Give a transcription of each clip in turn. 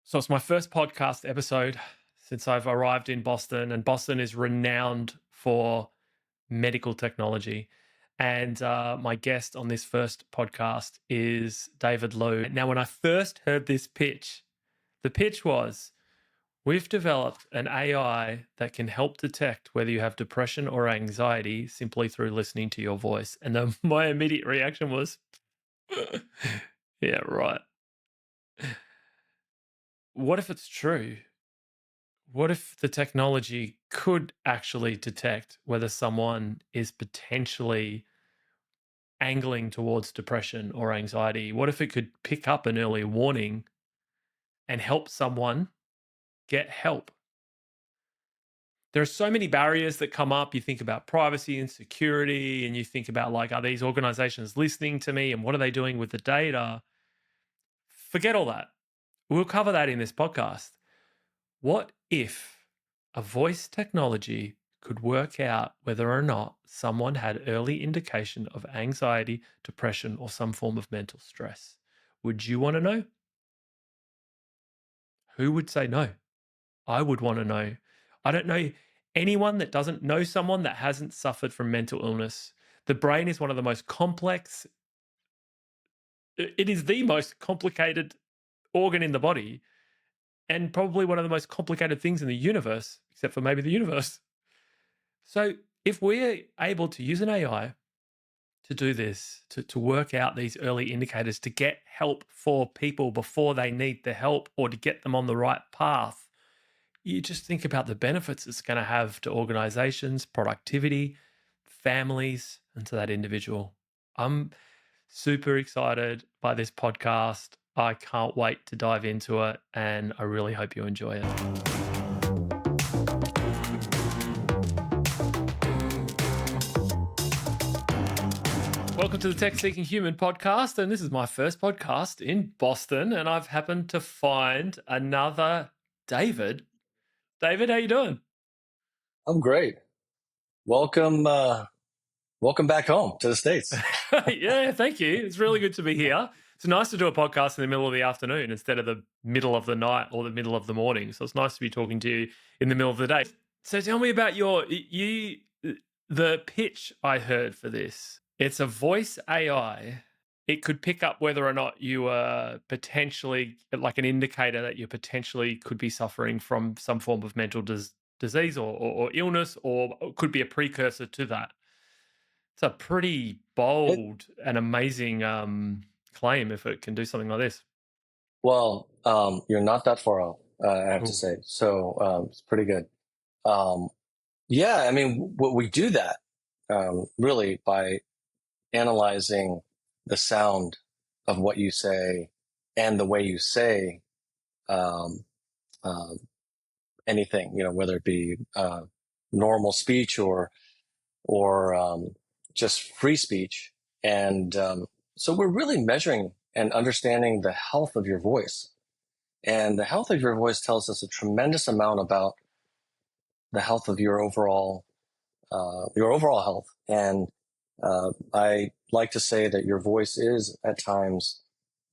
So it's my first podcast episode since I've arrived in Boston, and Boston is renowned for medical technology. And my guest on this first podcast is David Liu. Now, when I first heard this pitch, the pitch was we've developed an AI that can help detect whether you have depression or anxiety simply through listening to your voice. And then my immediate reaction was, yeah, right. What if it's true? What if the technology could actually detect whether someone is potentially angling towards depression or anxiety? What if it could pick up an early warning and help someone get help? There are so many barriers that come up. You think about privacy and security, and you think about, like, are these organizations listening to me and what are they doing with the data? Forget all that. We'll cover that in this podcast. What if a voice technology could work out whether or not someone had early indication of anxiety, depression, or some form of mental stress? Would you want to know? Who would say no? I would want to know. I don't know anyone that doesn't know someone that hasn't suffered from mental illness. The brain is one of the most complex, it is the most complicated organ in the body, and probably one of the most complicated things in the universe, except for maybe the universe. So if we're able to use an AI to do this, to work out these early indicators, to get help for people before they need the help or to get them on the right path, you just think about the benefits it's going to have to organizations, productivity, families, and to that individual. I'm super excited by this podcast. I can't wait to dive into it, and I really hope you enjoy it. Welcome to the Tech Seeking Human podcast, and this is my first podcast in Boston, and I've happened to find another David. David, how you doing? I'm great. Welcome, welcome back home to the States. Yeah, thank you. It's really good to be here. It's nice to do a podcast in the middle of the afternoon instead of the middle of the night or the middle of the morning. So it's nice to be talking to you in the middle of the day. So tell me about the pitch I heard for this. It's a voice AI. It could pick up whether or not you are potentially, like, an indicator that you potentially could be suffering from some form of mental disease or illness, or could be a precursor to that. It's a pretty It, bold and amazing claim if it can do something like this. you're not that far out, I have to Ooh. say. So it's pretty good. Um, yeah, I mean, we do that really by analyzing the sound of what you say and the way you say um, uh, anything. Whether it be normal speech or just free speech. And so we're really measuring and understanding the health of your voice. And the health of your voice tells us a tremendous amount about the health of your overall health. And I like to say that your voice is at times,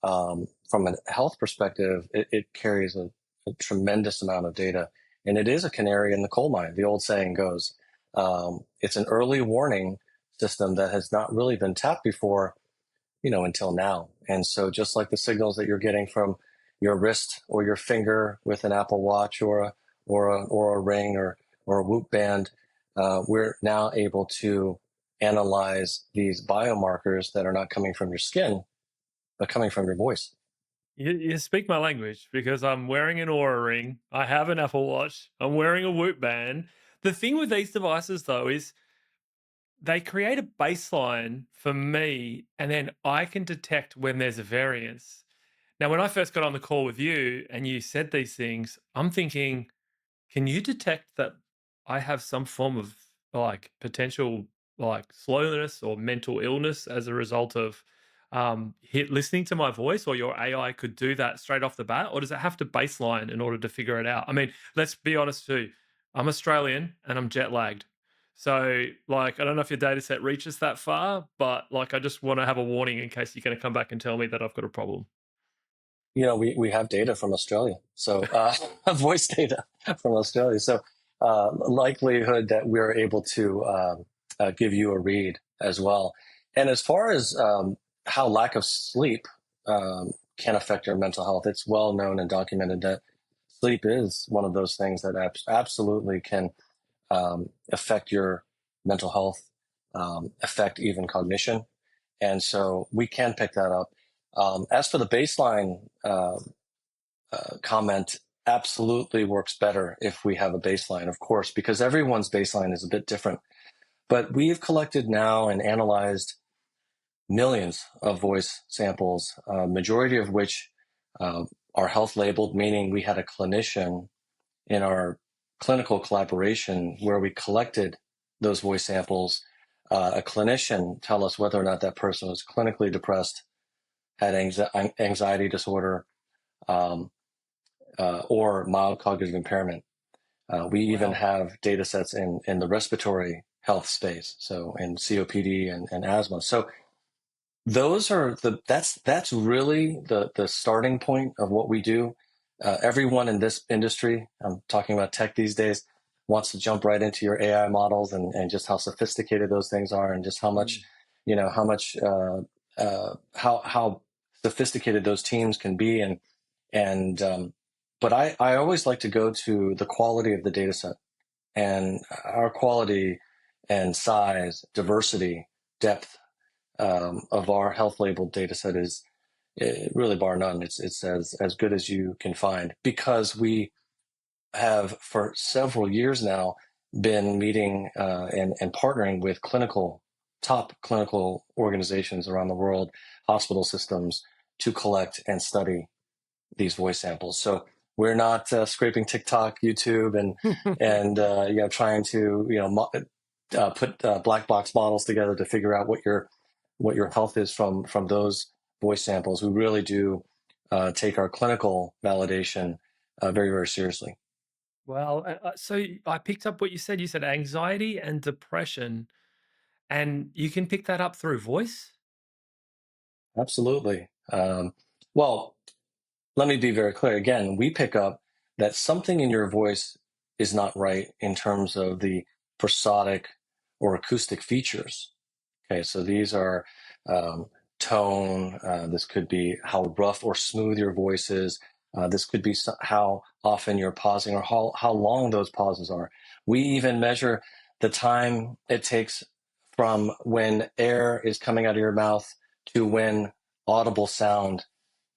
from a health perspective, it carries a tremendous amount of data. And it is a canary in the coal mine, the old saying goes. It's an early warning system that has not really been tapped before, until now. And so just like the signals that you're getting from your wrist or your finger with an Apple Watch or a ring or a Whoop band, we're now able to analyze these biomarkers that are not coming from your skin, but coming from your voice. You speak my language because I'm wearing an Aura ring. I have an Apple Watch. I'm wearing a Whoop band. The thing with these devices, though, is they create a baseline for me, and then I can detect when there's a variance. Now, when I first got on the call with you and you said these things, I'm thinking, can you detect that I have some form of, like, potential, like, slowness or mental illness as a result of listening to my voice, or your AI could do that straight off the bat? Or does it have to baseline in order to figure it out? I mean, let's be honest too. I'm Australian and I'm jet lagged. So, like, I don't know if your data set reaches that far, but, like, I just want to have a warning in case you're going to come back and tell me that I've got a problem. we have data from Australia, so voice data from Australia. So likelihood that we're able to give you a read as well. And as far as how lack of sleep can affect your mental health, it's well known and documented that sleep is one of those things that absolutely can affect your mental health, affect even cognition. And so we can pick that up. As for the baseline comment, absolutely works better if we have a baseline, of course, because everyone's baseline is a bit different. But we've collected now and analyzed millions of voice samples, majority of which are health labeled, meaning we had a clinician in our clinical collaboration where we collected those voice samples, a clinician tell us whether or not that person was clinically depressed, had anxiety disorder, or mild cognitive impairment. We even Wow. have data sets in the respiratory health space, so in COPD and asthma. So that's really the starting point of what we do. Everyone in this industry, I'm talking about tech these days, wants to jump right into your AI models and just how sophisticated those things are, and just how much, Mm. how sophisticated those teams can be. And but I always like to go to the quality of the data set, and our quality and size, diversity, depth of our health labeled data set is really bar none. It's as good as you can find, because we have for several years now been meeting and partnering with top clinical organizations around the world, hospital systems, to collect and study these voice samples. So we're not scraping TikTok, YouTube, and trying to put black box models together to figure out what your health is from those voice samples. We really do take our clinical validation very, very seriously. Well, so I picked up what you said. You said anxiety and depression, and you can pick that up through voice. Absolutely. Well, let me be very clear. Again, we pick up that something in your voice is not right in terms of the prosodic or acoustic features. Okay, so these are um, tone. This could be how rough or smooth your voice is. This could be how often you're pausing, or how long those pauses are. We even measure the time it takes from when air is coming out of your mouth to when audible sound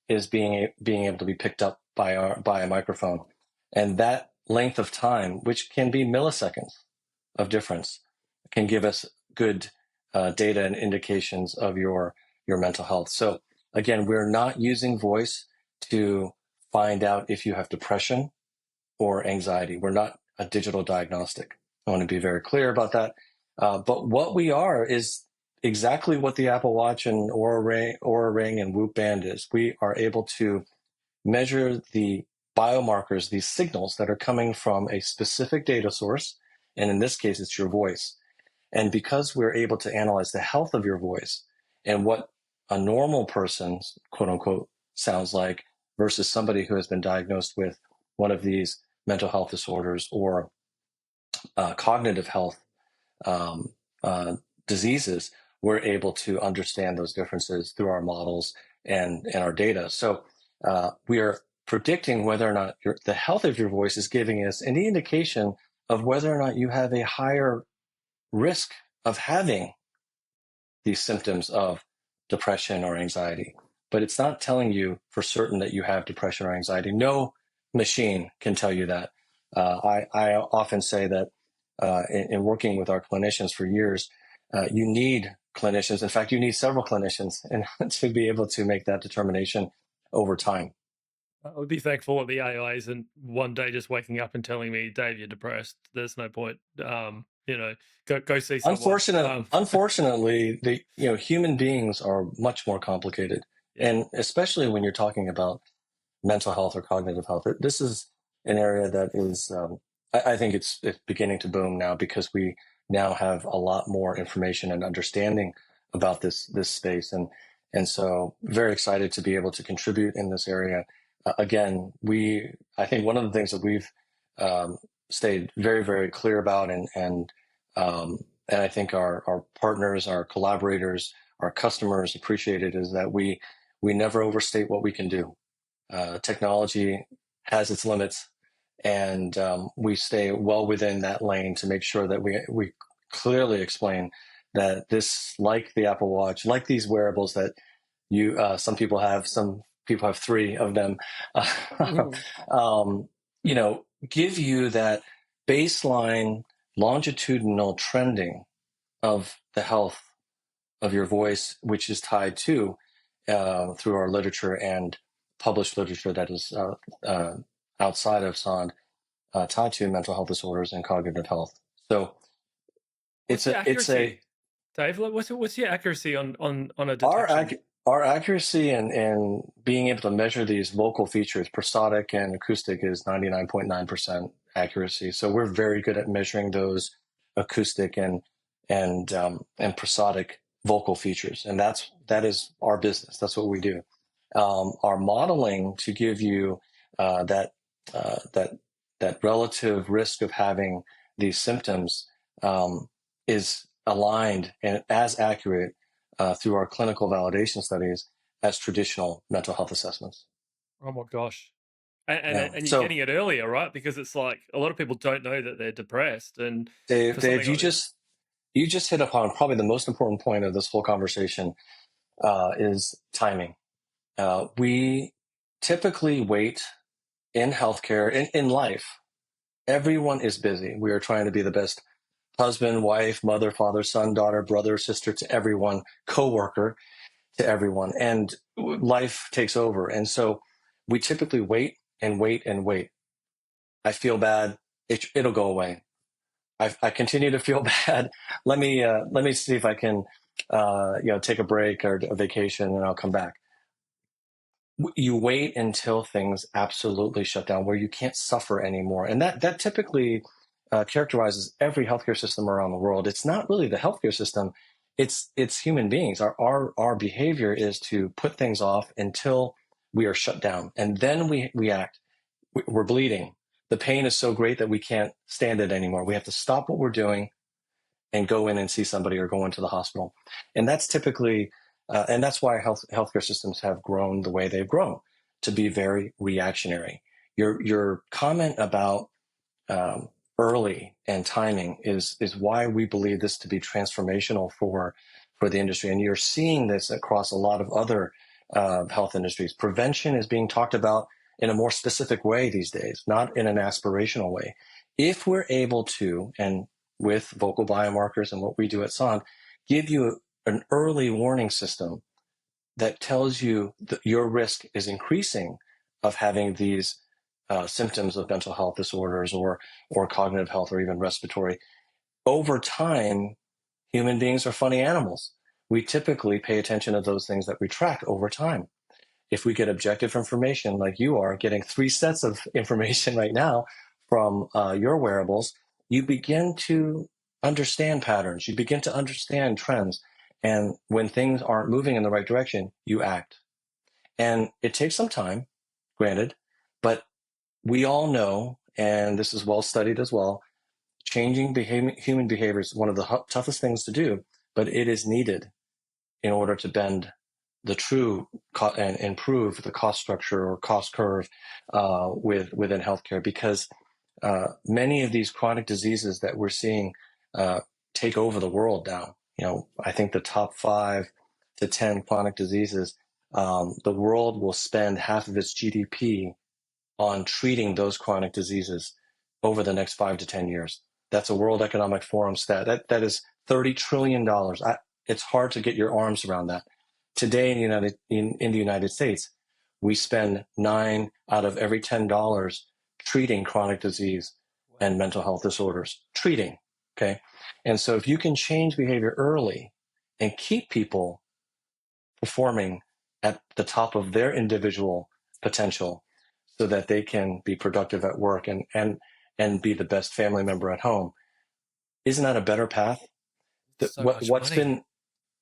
is being able to be picked up by a microphone, and that length of time, which can be milliseconds of difference, can give us good data and indications of your mental health. So again, we're not using voice to find out if you have depression or anxiety. We're not a digital diagnostic. I want to be very clear about that. But what we are is exactly what the Apple Watch and Aura Ring and Whoop Band is. We are able to measure the biomarkers, these signals that are coming from a specific data source. And in this case, it's your voice. And because we're able to analyze the health of your voice and what a normal person's quote unquote sounds like versus somebody who has been diagnosed with one of these mental health disorders or cognitive health um, uh, diseases, we're able to understand those differences through our models and our data. So we are predicting whether or not the health of your voice is giving us any indication of whether or not you have a higher risk of having these symptoms of depression or anxiety. But it's not telling you for certain that you have depression or anxiety. No machine can tell you that. I often say that in working with our clinicians for years, you need clinicians. In fact, you need several clinicians and to be able to make that determination over time. I would be thankful that the AI isn't one day just waking up and telling me, "Dave, you're depressed." There's no point. Go see someone. Unfortunately, human beings are much more complicated, Yeah. and especially when you're talking about mental health or cognitive health. This is an area that is, I think it's beginning to boom now, because we now have a lot more information and understanding about this space, and so very excited to be able to contribute in this area. again, I think one of the things that we've um, stayed very, very clear about, and I think our partners, our collaborators, our customers appreciate it, is that we never overstate what we can do. Technology has its limits, and we stay well within that lane to make sure that we clearly explain that this, like the Apple Watch, like these wearables that you some people have three of them, Mhm. um, give you that baseline longitudinal trending of the health of your voice, which is tied to through our literature and published literature that is outside of Sonde, tied to mental health disorders and cognitive health. So What's your it's a accuracy, Dave? Like, what's your accuracy on a our detection? our accuracy in being able to measure these vocal features, prosodic and acoustic, is 99.9% accuracy. So we're very good at measuring those acoustic and prosodic vocal features, and that is our business. That's what we do. Our modeling to give you uh, that that that relative risk of having these symptoms is aligned and as accurate through our clinical validation studies as traditional mental health assessments. Oh my gosh. And Yeah. and you're So, getting it earlier, right? Because it's like a lot of people don't know that they're depressed, and for Dave, something like this, you just hit upon probably the most important point of this whole conversation, is timing. We typically wait in healthcare, in life. Everyone is busy. We are trying to be the best husband, wife, mother, father, son, daughter, brother, sister to everyone, coworker to everyone, and life takes over. And so we typically wait and wait and wait. I feel bad. It'll go away. I continue to feel bad. Let me see if I can, take a break or a vacation, and I'll come back. You wait until things absolutely shut down, where you can't suffer anymore, and that typically characterizes every healthcare system around the world. It's not really the healthcare system; it's human beings. Our behavior is to put things off until we are shut down, and then we act. We're bleeding. The pain is so great that we can't stand it anymore. We have to stop what we're doing and go in and see somebody or go into the hospital. And that's typically, and that's why healthcare systems have grown the way they've grown, to be very reactionary. Your comment about um, early and timing is why we believe this to be transformational for the industry. And you're seeing this across a lot of other health industries. Prevention is being talked about in a more specific way these days, not in an aspirational way. If we're able to, and with vocal biomarkers and what we do at Sonde, give you an early warning system that tells you that your risk is increasing of having these symptoms of mental health disorders or cognitive health or even respiratory. Over time, human beings are funny animals. We typically pay attention to those things that we track over time. If we get objective information, like you are getting three sets of information right now from your wearables, you begin to understand patterns. You begin to understand trends. And when things aren't moving in the right direction, you act. And it takes some time, granted, but we all know, and this is well studied as well, changing human behavior is one of the toughest things to do, but it is needed in order to bend the true and improve the cost structure or cost curve within healthcare, because many of these chronic diseases that we're seeing uh, take over the world now. I think the top 5 to 10 chronic diseases, the world will spend half of its GDP on treating those chronic diseases over the next 5 to 10 years. That's a World Economic Forum stat. That is $30 trillion. It's hard to get your arms around that. Today in the United States, we spend 9 out of every $10 treating chronic disease wow, and mental health disorders. Treating, okay. And so, if you can change behavior early and keep people performing at the top of their individual potential, so that they can be productive at work and be the best family member at home, isn't that a better path? so much money.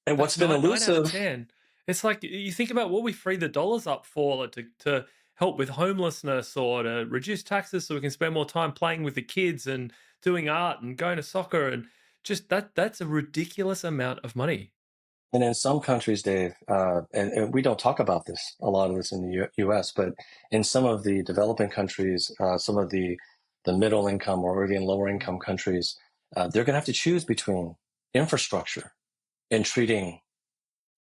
What's That's been nine out of elusive. 10. It's like you think about what we free the dollars up for, like, to help with homelessness or to reduce taxes so we can spend more time playing with the kids and doing art and going to soccer and just that's a ridiculous amount of money. And in some countries, Dave, and we don't talk about this, a lot of this in the US, but in some of the developing countries, some of the middle income or even lower income countries, they're going to have to choose between infrastructure and treating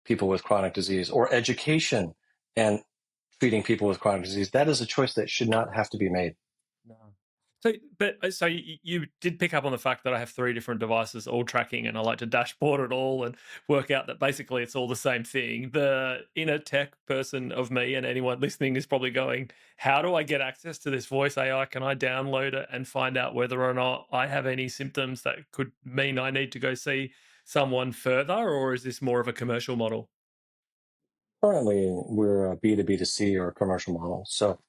people with chronic disease or education and treating people with chronic disease. That is a choice that should not have to be made. No. So you did pick up on the fact that I have three different devices all tracking, and I like to dashboard it all and work out that basically it's all the same thing. The inner tech person of me and anyone listening is probably going, "How do I get access to this voice AI? Can I download it and find out whether or not I have any symptoms that could mean I need to go see someone further, or is this more of a commercial model?" Currently, we're a B2B to C or a commercial model. So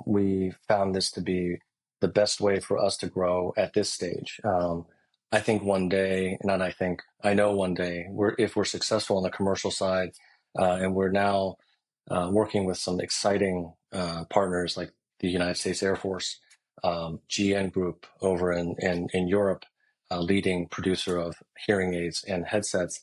we found this to be the best way for us to grow at this stage. I think one day, not I think, I know one day, if we're successful on the commercial side, and we're now working with some exciting partners like the United States Air Force, GN Group over in Europe, leading producer of hearing aids and headsets,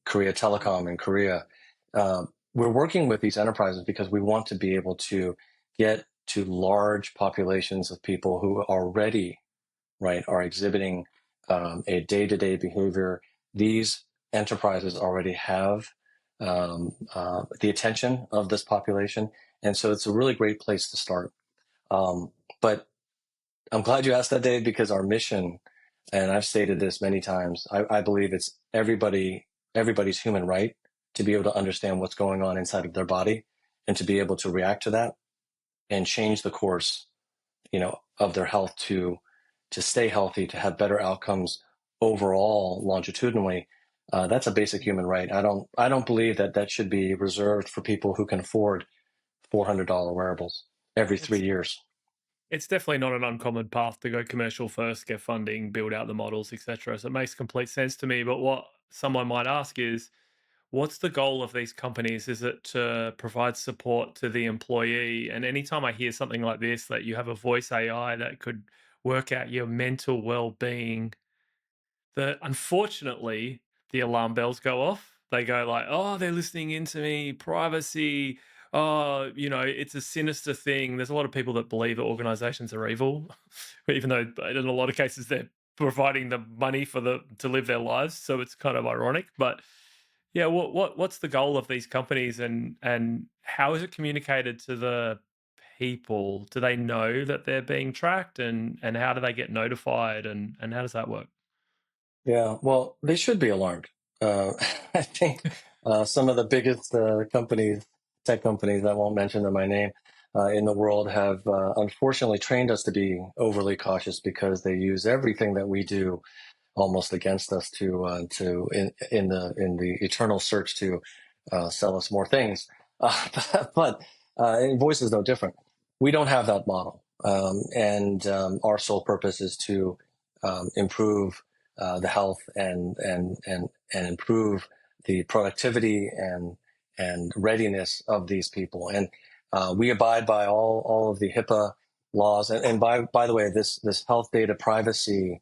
Korea Telecom in Korea. We're working with these enterprises because we want to be able to get to large populations of people who already, right, are exhibiting a day-to-day behavior. These enterprises already have the attention of this population, and so it's a really great place to start. But I'm glad you asked that, Dave, because our mission, and I've stated this many times, I believe it's everybody's human right to be able to understand what's going on inside of their body and to be able to react to that and change the course, of their health to stay healthy, to have better outcomes overall longitudinally. That's a basic human right. I don't believe that should be reserved for people who can afford $400 wearables every three It's years. it's definitely not an uncommon path to go commercial first, get funding, build out the models, etc. So it makes complete sense to me. But what someone might ask is, what's the goal of these companies? Is it to provide support to the employee? And anytime I hear something like this, that you have a voice AI that could work out your mental well-being, the unfortunately the alarm bells go off. They go like, "Oh, they're listening into me, privacy. Oh, it's a sinister thing." There's a lot of people that believe that organizations are evil, even though in a lot of cases they're providing the money for the to live their lives. So it's kind of ironic. But yeah, what's the goal of these companies, and how is it communicated to the people? Do they know that they're being tracked, and how do they get notified, and how does that work? Yeah, well, they should be alarmed. Uh, I think some of the biggest companies, tech companies, I won't mention them by name, in the world have unfortunately trained us to be overly cautious because they use everything that we do almost against us to in the eternal search to sell us more things. But voice is no different. We don't have that model, and our sole purpose is to improve the health and improve the productivity and readiness of these people. And we abide by all of the HIPAA laws. And by the way, this health data privacy,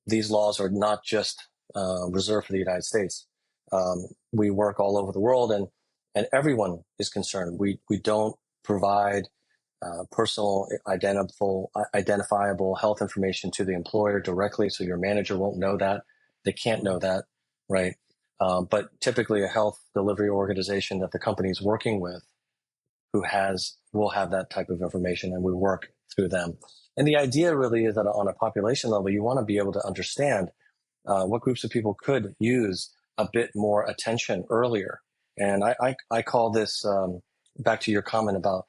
these laws are not just reserved for the United States. We work all over the world, and everyone is concerned. We don't provide personal identifiable health information to the employer directly, so your manager won't know that. They can't know that, right? But typically, a health delivery organization that the company is working with will have that type of information, and we work through them. And the idea really is that on a population level, you want to be able to understand what groups of people could use a bit more attention earlier. And I call this, back to your comment about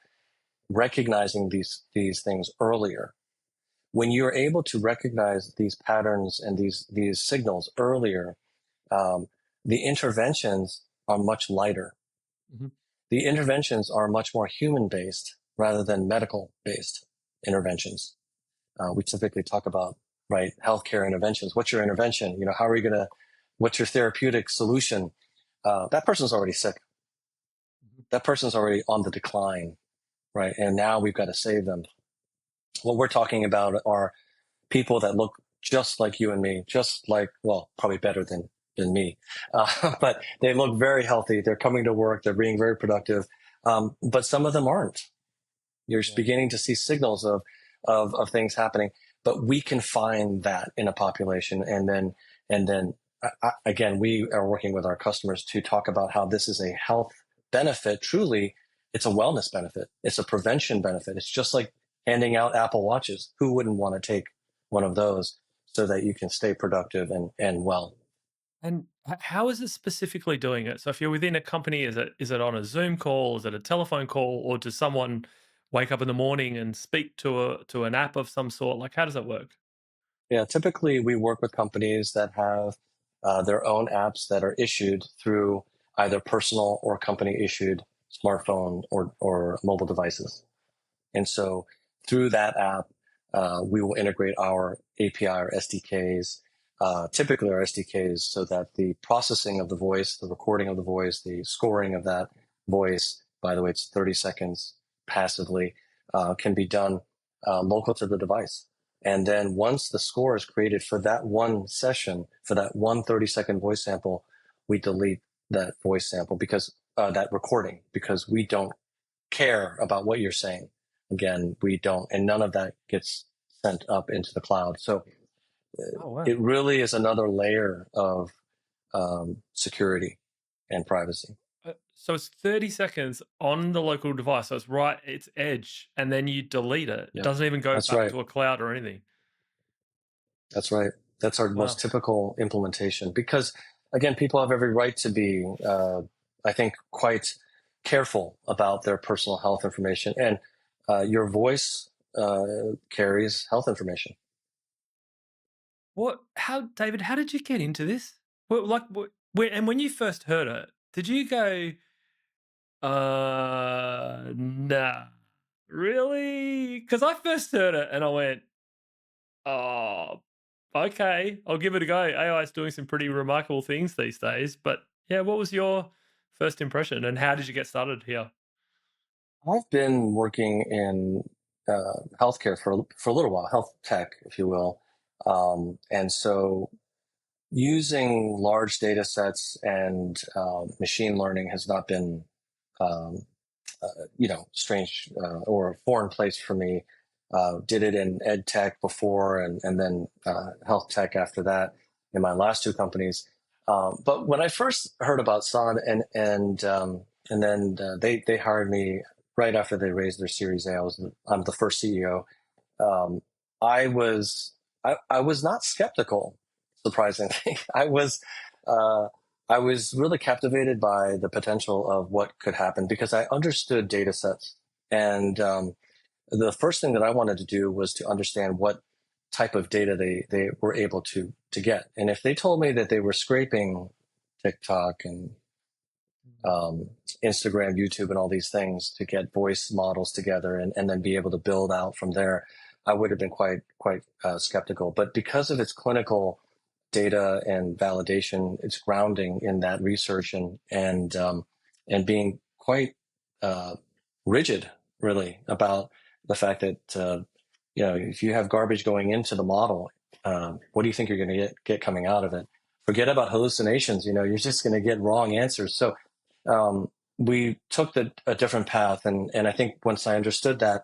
recognizing these things earlier. When you're able to recognize these patterns and these signals earlier, um, the interventions are much lighter. Mhm. The interventions are much more human based rather than medical based interventions. We typically talk about, right, healthcare interventions. What's your intervention? How are you going to? What's your therapeutic solution? That person's already sick. that person's already on the decline, right? And now we've got to save them. What we're talking about are people that look just like you and me, just like, well, probably better than me. But they look very healthy. They're coming to work. They're being very productive. But some of them aren't. You're Yeah. beginning to see signals of things happening, but we can find that in a population. And then again, we are working with our customers to talk about how this is a health benefit. Truly, it's a wellness benefit. It's a prevention benefit. It's just like handing out Apple Watches. Who wouldn't want to take one of those so that you can stay productive and well? And how is it specifically doing it? So if you're within a company, is it on a Zoom call? Is it a telephone call? Or does someone wake up in the morning and speak to an app of some sort? Like, how does that work? Yeah, typically we work with companies that have their own apps that are issued through either personal or company issued smartphone or mobile devices. And so through that app, we will integrate our API or SDKs, typically our SDKs, so that the processing of the voice, the recording of the voice, the scoring of that voice, by the way, it's 30 seconds passively, can be done local to the device. And then once the score is created for that one session, for that one 30-second voice sample, we delete that voice sample because that recording, because we don't care about what you're saying. Again, we don't, and none of that gets sent up into the cloud. So Oh wow. it really is another layer of security and privacy. So it's 30 seconds on the local device. So it's right, it's edge, and then you delete it. It Yep, doesn't even go that's back right. to a cloud or anything. That's right. That's our most Wow. typical implementation because, again, people have every right to be, I think, quite careful about their personal health information, and your voice carries health information. How, David, how did you get into this? When you first heard it, did you go, nah, really? Because I first heard it and I went, oh, okay, I'll give it a go. AI is doing some pretty remarkable things these days. But yeah, what was your first impression and how did you get started here? I've been working in healthcare for a little while, health tech, if you will, and so using large data sets and machine learning has not been, um, strange or a foreign place for me. Did it in ed tech before, and then health tech after that in my last two companies. But when I first heard about Sonde and then they hired me right after they raised their Series A. I'm the first CEO. Um, I was I was not skeptical, surprisingly. Uh, I was really captivated by the potential of what could happen because I understood data sets. And the first thing that I wanted to do was to understand what type of data they were able to get. And if they told me that they were scraping TikTok and um, Instagram, YouTube, and all these things to get voice models together and then be able to build out from there, I would have been quite skeptical. But because of its clinical data and validation, its grounding in that research and being quite uh, rigid, really, about the fact that if you have garbage going into the model, what do you think you're going to get coming out of it? Forget about hallucinations. You're just going to get wrong answers. So um, we took a different path. And I think once I understood that,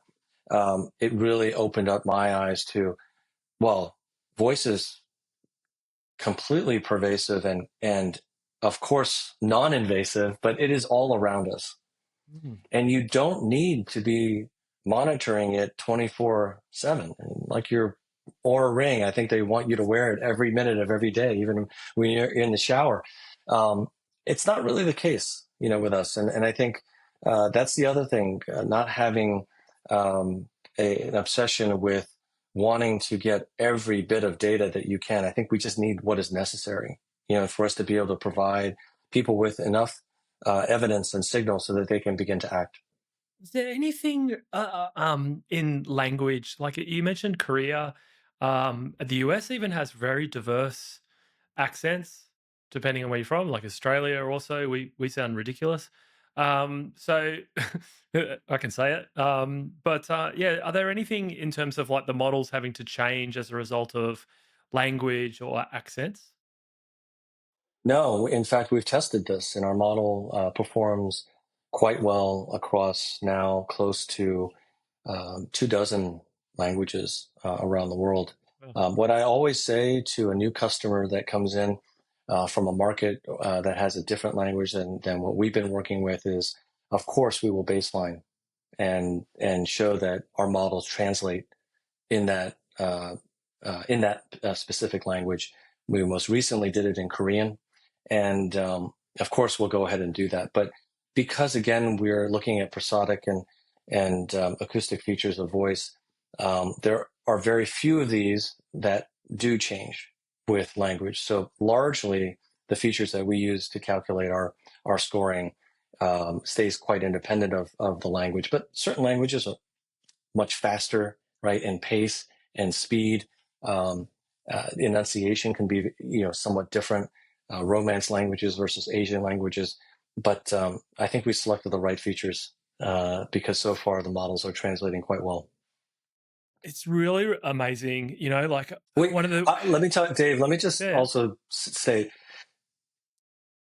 it really opened up my eyes to, well, voice is completely pervasive and of course non-invasive, but it is all around us. Mm. And you don't need to be monitoring it 24/7. Like your Aura ring, I think they want you to wear it every minute of every day, even when you're in the shower. Um, it's not really the case, with us. And I think that's the other thing, not having an obsession with wanting to get every bit of data that you can. I think we just need what is necessary, for us to be able to provide people with enough evidence and signal so that they can begin to act. Is there anything in language, like you mentioned Korea, the US even has very diverse accents depending on where you're from, like Australia also, we sound ridiculous. So I can say it. But yeah, are there anything in terms of like the models having to change as a result of language or accents? No, in fact, we've tested this, and our model performs quite well across now close to 2 dozen languages around the world. Well, What I always say to a new customer that comes in from a market that has a different language than what we've been working with is, of course, we will baseline and show that our models translate in that specific language. We most recently did it in Korean, and of course we'll go ahead and do that. But because again we're looking at prosodic and acoustic features of voice, there are very few of these that do change with language. So largely, the features that we use to calculate our scoring stays quite independent of the language. But certain languages are much faster, right, in pace and speed. Enunciation can be, somewhat different. Romance languages versus Asian languages, but I think we selected the right features because so far the models are translating quite well. it's really amazing, like Wait, one of the let me tell Dave. Let me just yeah. also say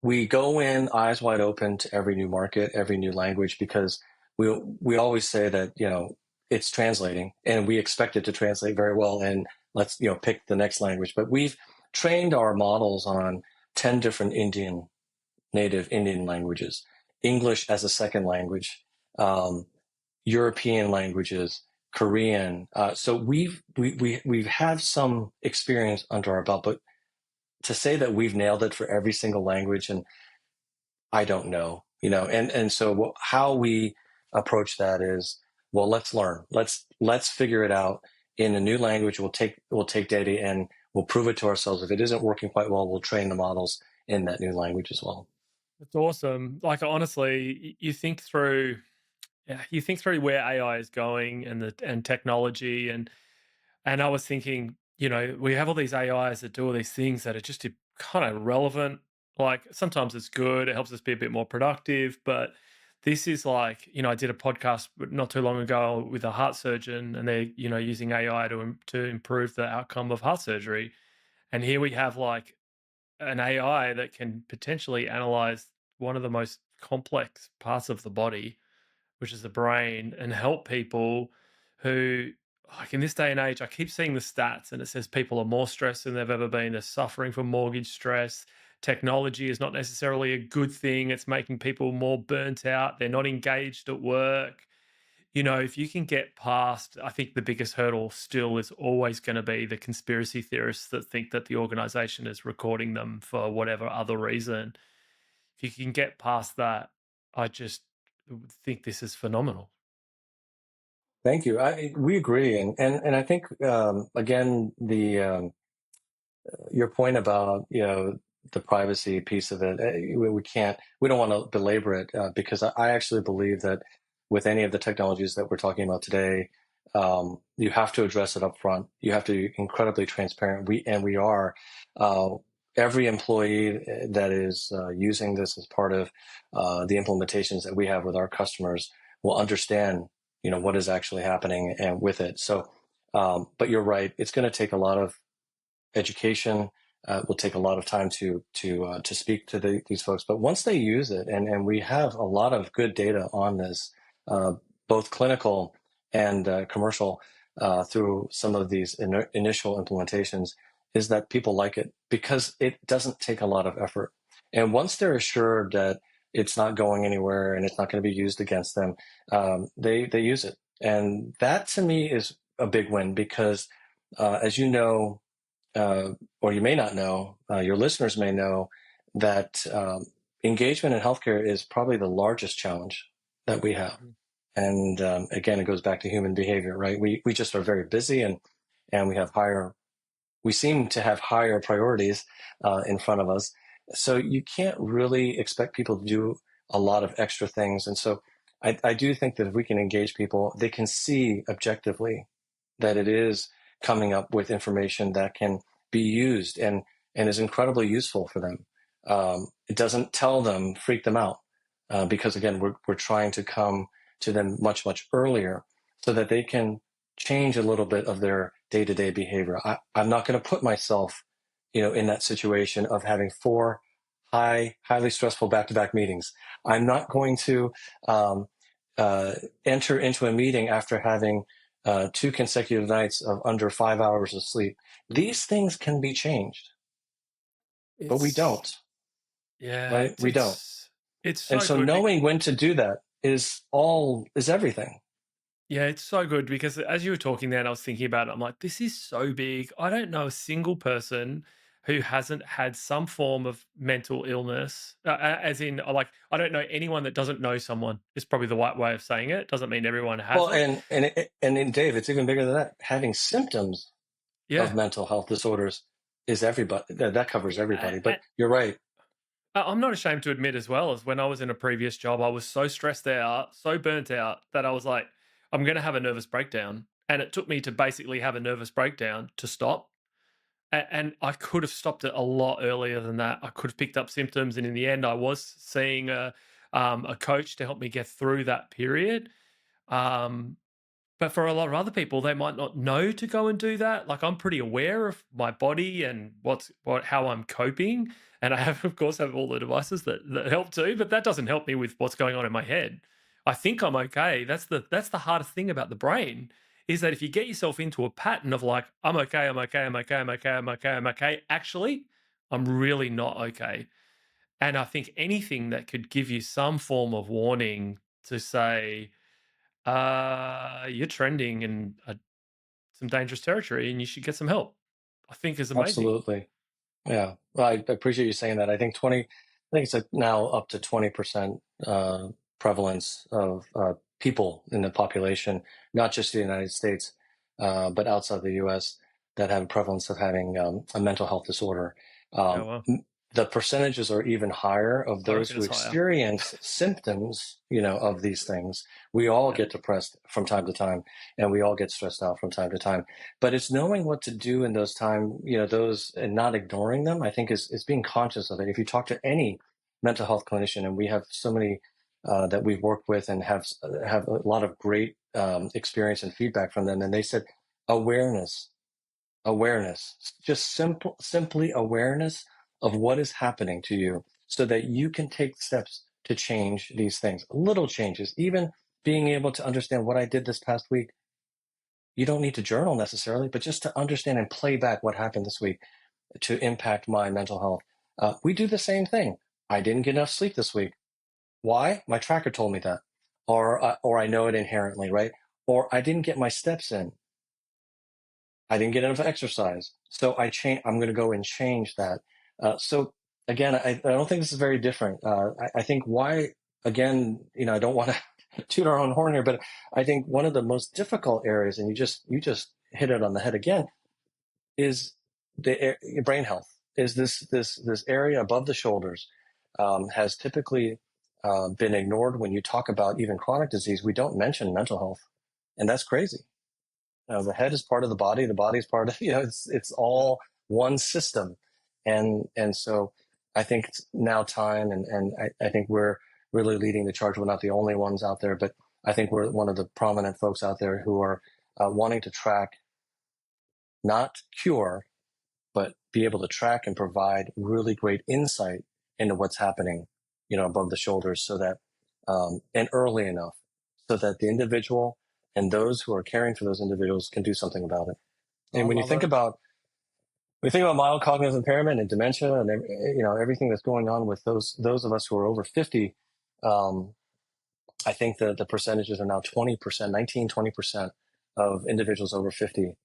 we go in eyes wide open to every new market, every new language, because we always say that it's translating, and we expect it to translate very well. And let's pick the next language. But we've trained our models on 10 different native Indian languages, English as a second language, um, European languages, Korean. So we've had some experience under our belt, but to say that we've nailed it for every single language, and I don't know, and so how we approach that is, well, let's learn. Let's figure it out in a new language. We'll take data and we'll prove it to ourselves. If it isn't working quite well, we'll train the models in that new language as well. It's awesome. Like honestly, you think through, yeah, you think through where AI is going and and technology, and I was thinking, we have all these AIs that do all these things that are just kind of relevant. Like sometimes it's good, it helps us be a bit more productive, but this is like, I did a podcast not too long ago with a heart surgeon, and they're, using AI to improve the outcome of heart surgery. And here we have like an AI that can potentially analyze one of the most complex parts of the body, which is the brain, and help people who, like in this day and age, I keep seeing the stats and it says people are more stressed than they've ever been. They're suffering from mortgage stress. Technology is not necessarily a good thing. It's making people more burnt out. They're not engaged at work. If you can get past, I think the biggest hurdle still is always going to be the conspiracy theorists that think that the organization is recording them for whatever other reason. If you can get past that, I just think this is phenomenal. Thank you. We agree, and I think again the your point about the privacy piece of it, we don't want to belabor it because I actually believe that with any of the technologies that we're talking about today, you have to address it up front. You have to be incredibly transparent. We are. uh, every employee that is using this as part of the implementations that we have with our customers will understand what is actually happening and with it. So but you're right, it's going to take a lot of education. Will take a lot of time to speak to these folks. But once they use it, and we have a lot of good data on this, uh, both clinical and commercial, through some of these initial implementations, is that people like it because it doesn't take a lot of effort. And once they're assured that it's not going anywhere and it's not going to be used against them, they use it, and that to me is a big win because, as you know, uh, or you may not know, your listeners may know that engagement in healthcare is probably the largest challenge that we have. Mhm. And again, it goes back to human behavior, right? We just are very busy, and we seem to have higher priorities in front of us. So you can't really expect people to do a lot of extra things. And so I do think that if we can engage people, they can see objectively that it is coming up with information that can be used and is incredibly useful for them. It doesn't tell them, freak them out. because again, we're trying to come to them much, much earlier so that they can change a little bit of their day-to-day behavior. I'm not going to put myself, in that situation of having four highly stressful back-to-back meetings. I'm not going to um, uh, enter into a meeting after having two consecutive nights of under 5 hours of sleep. These things can be changed, but we It's don't, yeah, right? We don't. it's And so so good. knowing when to do that is everything. Yeah, it's so good because as you were talking there and I was thinking about it, I'm like, this is so big. I don't know a single person who hasn't had some form of mental illness, as in, like, I don't know anyone that doesn't know someone, is probably the right way of saying it. Doesn't mean everyone has Well, it. and in Dave, it's even bigger than that. Having symptoms of Yeah. mental health disorders is everybody. That covers everybody. But Yeah. you're right. I'm not ashamed to admit as well as when I was in a previous job, I was so stressed out, so burnt out that I was like, I'm going to have a nervous breakdown. And it took me to basically have a nervous breakdown to stop. And I could have stopped it a lot earlier than that. I could have picked up symptoms. And in the end, I was seeing a coach to help me get through that period. Um, but for a lot of other people, they might not know to go and do that. Like, I'm pretty aware of my body and how I'm coping, and I have, of course, have all the devices that help too. But that doesn't help me with what's going on in my head. I think I'm okay. That's the hardest thing about the brain is that if you get yourself into a pattern of like, I'm okay, I'm okay, I'm okay, I'm okay, I'm okay, I'm okay. Actually, I'm really not okay. And I think anything that could give you some form of warning to say, you're trending in some dangerous territory and you should get some help, I think is amazing. Absolutely. Yeah. Well, I appreciate you saying that. I think it's now up to 20% prevalence of people in the population, not just the United States, but outside the US, that have a prevalence of having a mental health disorder. Oh, Um, well, the percentages are even higher of I those reckon who it's higher. experience symptoms, of these things. We all Yeah. get depressed from time to time, and we all get stressed out from time to time, but it's knowing what to do in those time, those, and not ignoring them. I think is being conscious of it. If you talk to any mental health clinician, and we have so many that we've worked with and have a lot of great experience and feedback from them, and they said awareness, awareness, just simply awareness of what is happening to you, so that you can take steps to change these things, little changes, even being able to understand what I did this past week. You don't need to journal necessarily, but just to understand and play back what happened this week to impact my mental health. We do the same thing. I didn't get enough sleep this week. Why? My tracker told me that, or I know it inherently, right? Or I didn't get my steps in. I didn't get enough exercise, so I'm going to go and change that. So again, I don't think this is very different. I think why, again, I don't want to toot our own horn here, but I think one of the most difficult areas, and you just hit it on the head again, is your brain health. Is this area above the shoulders has typically been ignored when you talk about even chronic disease. We don't mention mental health, and that's crazy. The head is part of the body. The body is part of, it's all one system. And so I think it's now time, and I think we're really leading the charge. We're not the only ones out there, but I think we're one of the prominent folks out there who are wanting to track, not cure, but be able to track and provide really great insight into what's happening, above the shoulders, so that, and early enough, so that the individual and those who are caring for those individuals can do something about it. I And love it. when you think about mild cognitive impairment and dementia, and everything that's going on with those of us who are over 50, um, I think that the percentages are now 20%, 19, 20% of individuals over 50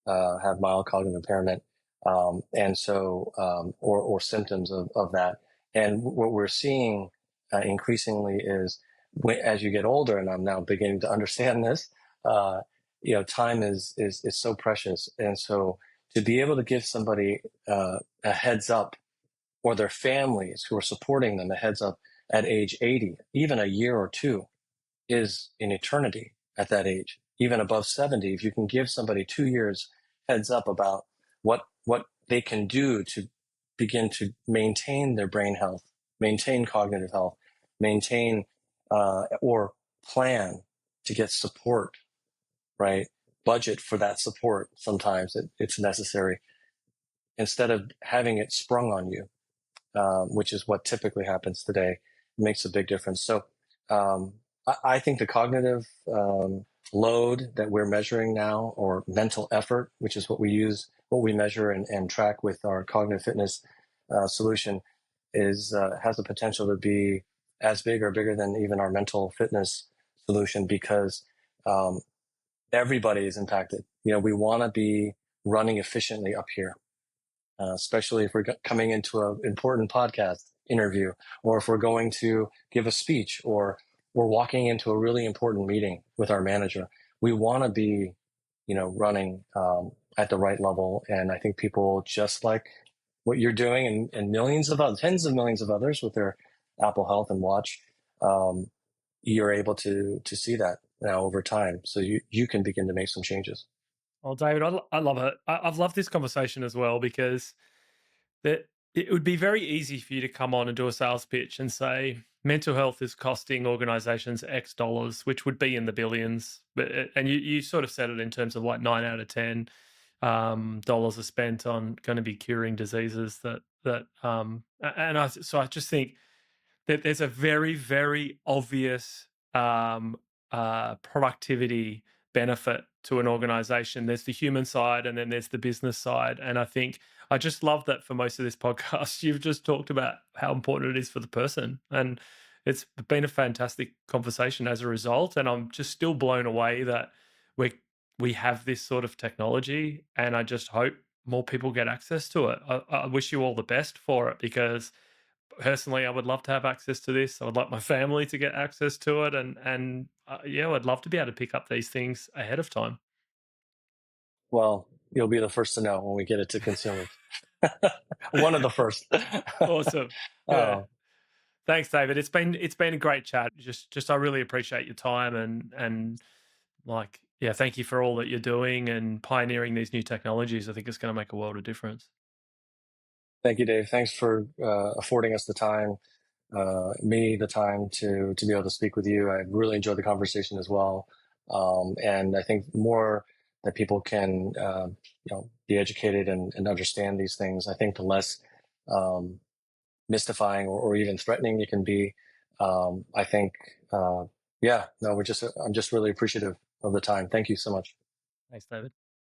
have mild cognitive impairment. And so, or symptoms of that. And what we're seeing increasingly is as you get older, and I'm now beginning to understand this, time is so precious. And so to be able to give somebody a heads up, or their families who are supporting them a heads up at age 80, even a year or two, is an eternity at that age. Even above 70, if you can give somebody 2 years heads up about what they can do to begin to maintain their brain health, maintain cognitive health, maintain or plan to get support, right? Budget for that support. Sometimes it's necessary instead of having it sprung on you, which is what typically happens today. It makes a big difference. So I think the cognitive load that we're measuring now, or mental effort, which is what we use, what we measure and track with our cognitive fitness solution, is has the potential to be as big or bigger than even our mental fitness solution, because um, everybody is impacted. We want to be running efficiently up here, especially if we're coming into an important podcast interview, or if we're going to give a speech, or we're walking into a really important meeting with our manager. We want to be, running at the right level. And I think people just like what you're doing, and millions of others, tens of millions of others with their Apple Health and Watch, um, you're able to see that now over time. So you can begin to make some changes. Well, David, I love it. I've loved this conversation as well because that it would be very easy for you to come on and do a sales pitch and say mental health is costing organizations X dollars, which would be in the billions. But and you sort of said it in terms of like 9 out of 10 dollars are spent on going to be curing diseases and I just think that there's a very, very obvious productivity benefit to an organization. There's the human side and then there's the business side. And I think I just love that for most of this podcast, you've just talked about how important it is for the person. And it's been a fantastic conversation as a result. And I'm just still blown away that we we have this sort of technology. And I just hope more people get access to it. I wish you all the best for it because personally, I would love to have access to this. I would like my family to get access to it, and yeah, I'd love to be able to pick up these things ahead of time. Well, you'll be the first to know when we get it to consumers. One of the first. Awesome. Yeah. uh, Thanks, David. It's been a great chat. Just I really appreciate your time and like yeah, thank you for all that you're doing and pioneering these new technologies. I think it's going to make a world of difference. Thank you, Dave. Thanks for affording us the time, me the time to be able to speak with you. I really enjoyed the conversation as well, and I think more that people can, be educated and understand these things. I think the less um, mystifying or even threatening it can be. I think, yeah, no, I'm just really appreciative of the time. Thank you so much. Thanks, David.